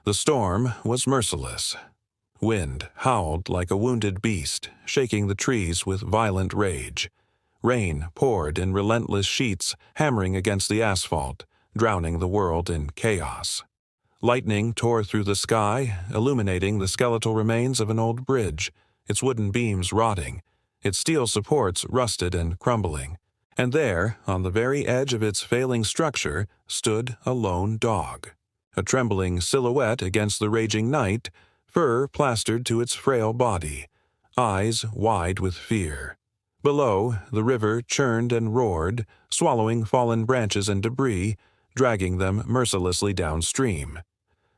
The storm was merciless. Wind howled like a wounded beast, shaking the trees with violent rage. Rain poured in relentless sheets, hammering against the asphalt, drowning the world in chaos. Lightning tore through the sky, illuminating the skeletal remains of an old bridge, its wooden beams rotting, its steel supports rusted and crumbling. And there, on the very edge of its failing structure, stood a lone dog. A trembling silhouette against the raging night, fur plastered to its frail body, eyes wide with fear. Below, the river churned and roared, swallowing fallen branches and debris, dragging them mercilessly downstream.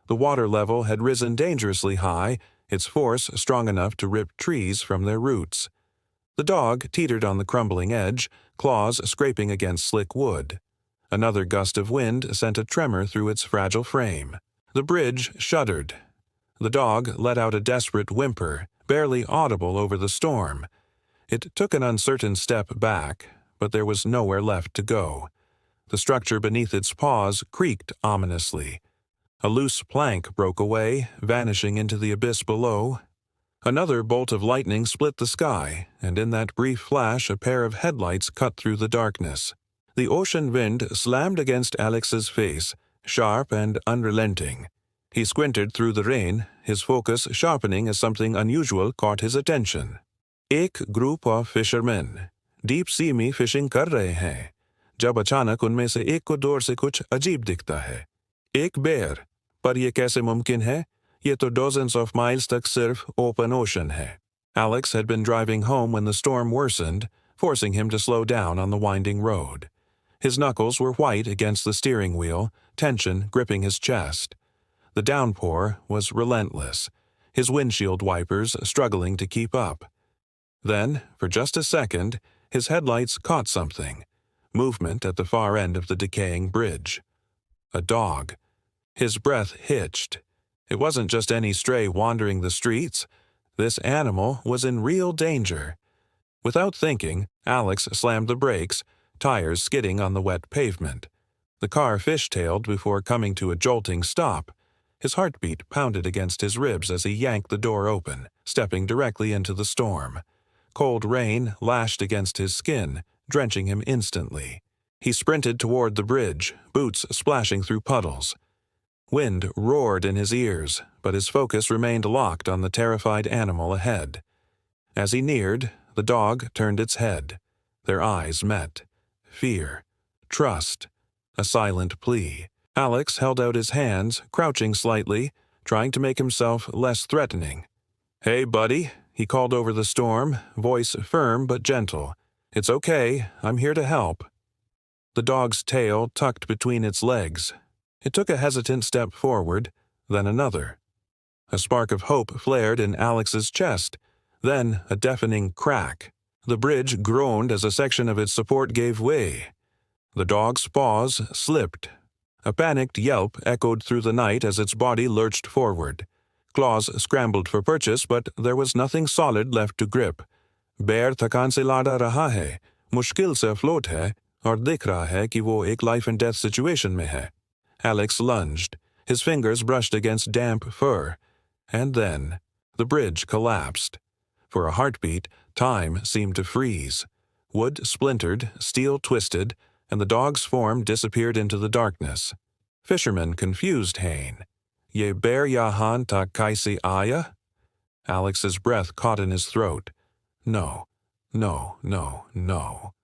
The water level had risen dangerously high, its force strong enough to rip trees from their roots. The dog teetered on the crumbling edge, claws scraping against slick wood. Another gust of wind sent a tremor through its fragile frame. The bridge shuddered. The dog let out a desperate whimper, barely audible over the storm. It took an uncertain step back, but there was nowhere left to go. The structure beneath its paws creaked ominously. A loose plank broke away, vanishing into the abyss below. Another bolt of lightning split the sky, and in that brief flash a pair of headlights cut through the darkness. The ocean wind slammed against Alex's face, sharp and unrelenting. He squinted through the rain, his focus sharpening as something unusual caught his attention. एक group of fishermen deep sea में fishing कर रहे हैं, जब अचानक उनमें से एक को दूर से कुछ अजीब दिखता है. एक बेर, पर ये कैसे मुमकिन है? ये तो dozens of miles तक सिर्फ open ocean है. Alex had been driving home when the storm worsened, forcing him to slow down on the winding road. His knuckles were white against the steering wheel, tension gripping his chest. The downpour was relentless, his windshield wipers struggling to keep up. Then, for just a second, his headlights caught something. Movement at the far end of the decaying bridge. A dog. His breath hitched. It wasn't just any stray wandering the streets. This animal was in real danger. Without thinking, Alex slammed the brakes, tires skidding on the wet pavement. The car fishtailed before coming to a jolting stop. His heartbeat pounded against his ribs as he yanked the door open, stepping directly into the storm. Cold rain lashed against his skin, drenching him instantly. He sprinted toward the bridge, boots splashing through puddles. Wind roared in his ears, but his focus remained locked on the terrified animal ahead. As he neared, the dog turned its head. Their eyes met. Fear. Trust. A silent plea. Alex held out his hands, crouching slightly, trying to make himself less threatening. "Hey, buddy," he called over the storm, voice firm but gentle. "It's okay, I'm here to help." The dog's tail tucked between its legs. It took a hesitant step forward, then another. A spark of hope flared in Alex's chest, then a deafening crack. The bridge groaned as a section of its support gave way. The dog's paws slipped. A panicked yelp echoed through the night as its body lurched forward. Claws scrambled for purchase, but there was nothing solid left to grip. Bear थकान से लाड़ा रहा है, मुश्किल से afloat है, और दिख रहा है कि वो एक life and death situation में है. Alex lunged. His fingers brushed against damp fur. And then, the bridge collapsed. For a heartbeat, time seemed to freeze. Wood splintered, steel twisted, and the dog's form disappeared into the darkness. Fisherman confused Hain. "Ye bear yahan ta kaisi aya?" Alex's breath caught in his throat. No, no, no, no.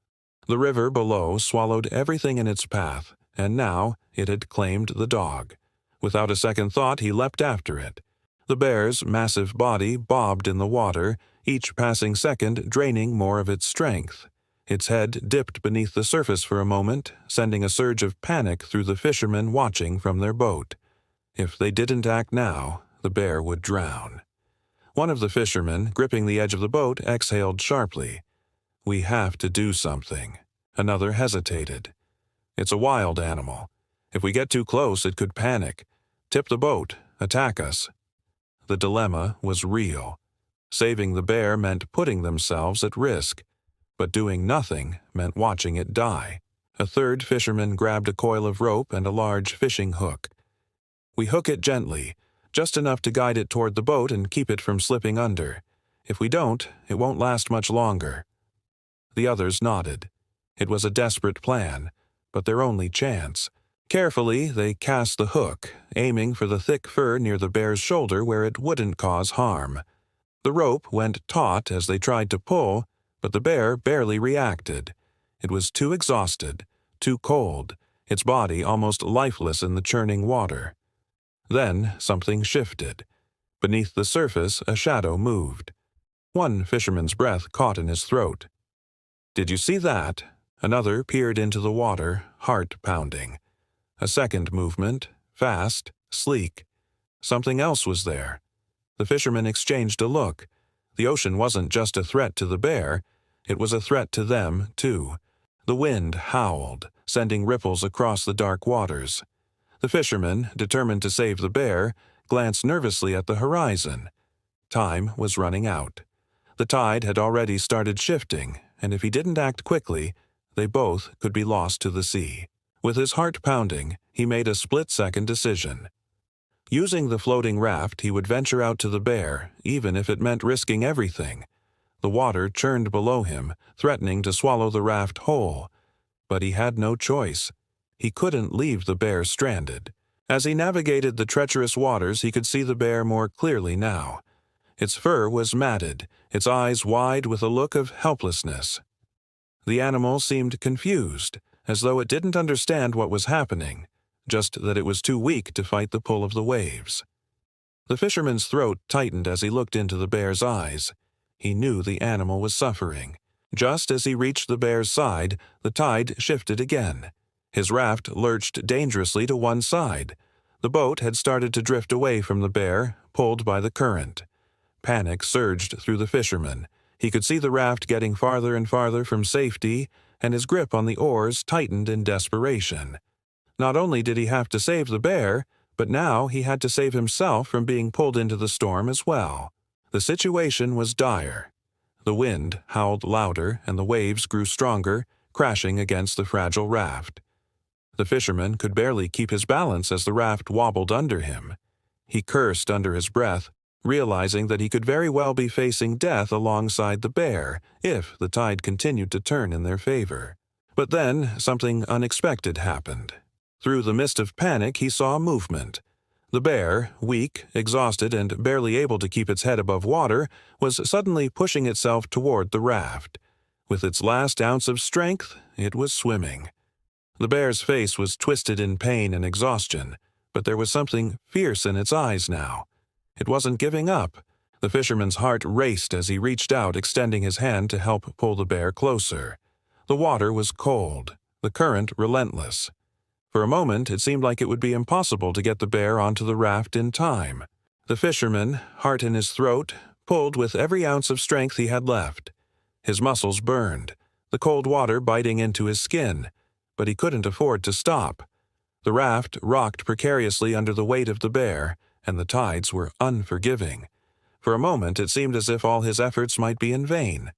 The river below swallowed everything in its path, and now it had claimed the dog. Without a second thought, he leapt after it. The bear's massive body bobbed in the water, each passing second draining more of its strength. Its head dipped beneath the surface for a moment, sending a surge of panic through the fishermen watching from their boat. If they didn't act now, the bear would drown. One of the fishermen, gripping the edge of the boat, exhaled sharply. "We have to do something." Another hesitated. "It's a wild animal. If we get too close, it could panic, tip the boat, attack us." The dilemma was real. Saving the bear meant putting themselves at risk, but doing nothing meant watching it die. A third fisherman grabbed a coil of rope and a large fishing hook. "We hook it gently, just enough to guide it toward the boat and keep it from slipping under. If we don't, it won't last much longer." The others nodded. It was a desperate plan, but their only chance. Carefully, they cast the hook, aiming for the thick fur near the bear's shoulder where it wouldn't cause harm. The rope went taut as they tried to pull, but the bear barely reacted. It was too exhausted, too cold, its body almost lifeless in the churning water. Then something shifted. Beneath the surface, a shadow moved. One fisherman's breath caught in his throat. "Did you see that?" Another peered into the water, heart pounding. A second movement, fast, sleek. Something else was there. The fishermen exchanged a look. The ocean wasn't just a threat to the bear, it was a threat to them, too. The wind howled, sending ripples across the dark waters. The fisherman, determined to save the bear, glanced nervously at the horizon. Time was running out. The tide had already started shifting, and if he didn't act quickly, they both could be lost to the sea. With his heart pounding, he made a split-second decision. Using the floating raft, he would venture out to the bear, even if it meant risking everything. The water churned below him, threatening to swallow the raft whole. But he had no choice. He couldn't leave the bear stranded. As he navigated the treacherous waters, he could see the bear more clearly now. Its fur was matted, its eyes wide with a look of helplessness. The animal seemed confused, as though it didn't understand what was happening, just that it was too weak to fight the pull of the waves. The fisherman's throat tightened as he looked into the bear's eyes. He knew the animal was suffering. Just as he reached the bear's side, the tide shifted again. His raft lurched dangerously to one side. The boat had started to drift away from the bear, pulled by the current. Panic surged through the fisherman. He could see the raft getting farther and farther from safety, and his grip on the oars tightened in desperation. Not only did he have to save the bear, but now he had to save himself from being pulled into the storm as well. The situation was dire. The wind howled louder and the waves grew stronger, crashing against the fragile raft. The fisherman could barely keep his balance as the raft wobbled under him. He cursed under his breath, realizing that he could very well be facing death alongside the bear if the tide continued to turn in their favor. But then something unexpected happened. Through the mist of panic, he saw movement. The bear, weak, exhausted, and barely able to keep its head above water, was suddenly pushing itself toward the raft. With its last ounce of strength, it was swimming. The bear's face was twisted in pain and exhaustion, but there was something fierce in its eyes now. It wasn't giving up. The fisherman's heart raced as he reached out, extending his hand to help pull the bear closer. The water was cold, the current relentless. For a moment, it seemed like it would be impossible to get the bear onto the raft in time. The fisherman, heart in his throat, pulled with every ounce of strength he had left. His muscles burned, the cold water biting into his skin, but he couldn't afford to stop. The raft rocked precariously under the weight of the bear, and the tides were unforgiving. For a moment, it seemed as if all his efforts might be in vain.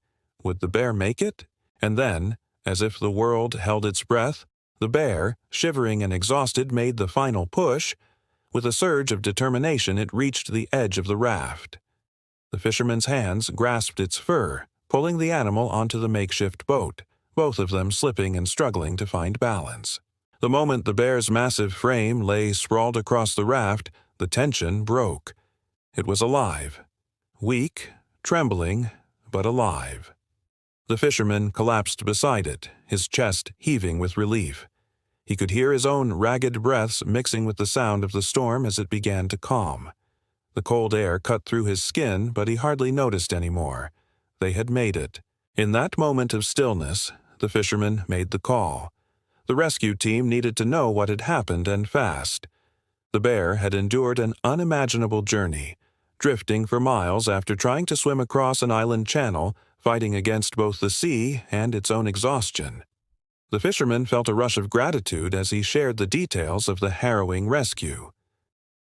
Would the bear make it? And then, as if the world held its breath, the bear, shivering and exhausted, made the final push. With a surge of determination, it reached the edge of the raft. The fisherman's hands grasped its fur, pulling the animal onto the makeshift boat, both of them slipping and struggling to find balance. The moment the bear's massive frame lay sprawled across the raft, the tension broke. It was alive. Weak, trembling, but alive. The fisherman collapsed beside it, his chest heaving with relief. He could hear his own ragged breaths mixing with the sound of the storm as it began to calm. The cold air cut through his skin, but he hardly noticed anymore. They had made it. In that moment of stillness, the fisherman made the call. The rescue team needed to know what had happened, and fast. The bear had endured an unimaginable journey, drifting for miles after trying to swim across an island channel, fighting against both the sea and its own exhaustion. The fisherman felt a rush of gratitude as he shared the details of the harrowing rescue.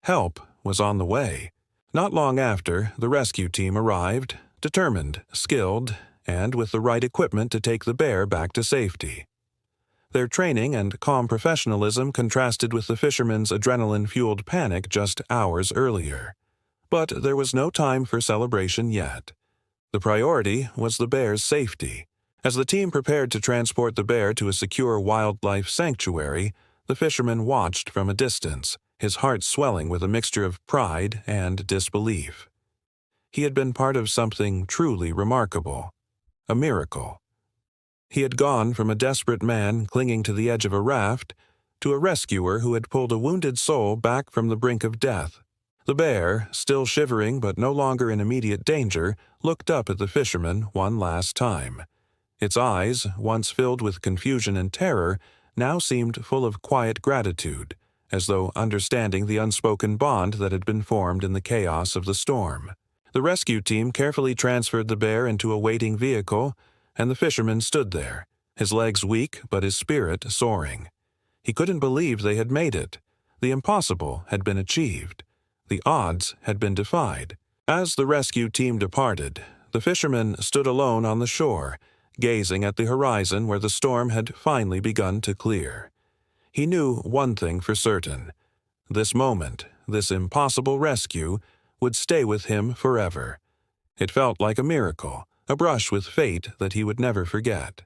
Help was on the way. Not long after, the rescue team arrived, determined, skilled, and with the right equipment to take the bear back to safety. Their training and calm professionalism contrasted with the fishermen's adrenaline-fueled panic just hours earlier. But there was no time for celebration yet. The priority was the bear's safety. As the team prepared to transport the bear to a secure wildlife sanctuary, the fisherman watched from a distance, his heart swelling with a mixture of pride and disbelief. He had been part of something truly remarkable, a miracle. He had gone from a desperate man clinging to the edge of a raft to a rescuer who had pulled a wounded soul back from the brink of death. The bear, still shivering but no longer in immediate danger, looked up at the fisherman one last time. Its eyes, once filled with confusion and terror, now seemed full of quiet gratitude, as though understanding the unspoken bond that had been formed in the chaos of the storm. The rescue team carefully transferred the bear into a waiting vehicle, and the fisherman stood there, his legs weak but his spirit soaring. He couldn't believe they had made it. The impossible had been achieved. The odds had been defied. As the rescue team departed, the fisherman stood alone on the shore, gazing at the horizon where the storm had finally begun to clear. He knew one thing for certain. This moment, this impossible rescue, would stay with him forever. It felt like a miracle, a brush with fate that he would never forget.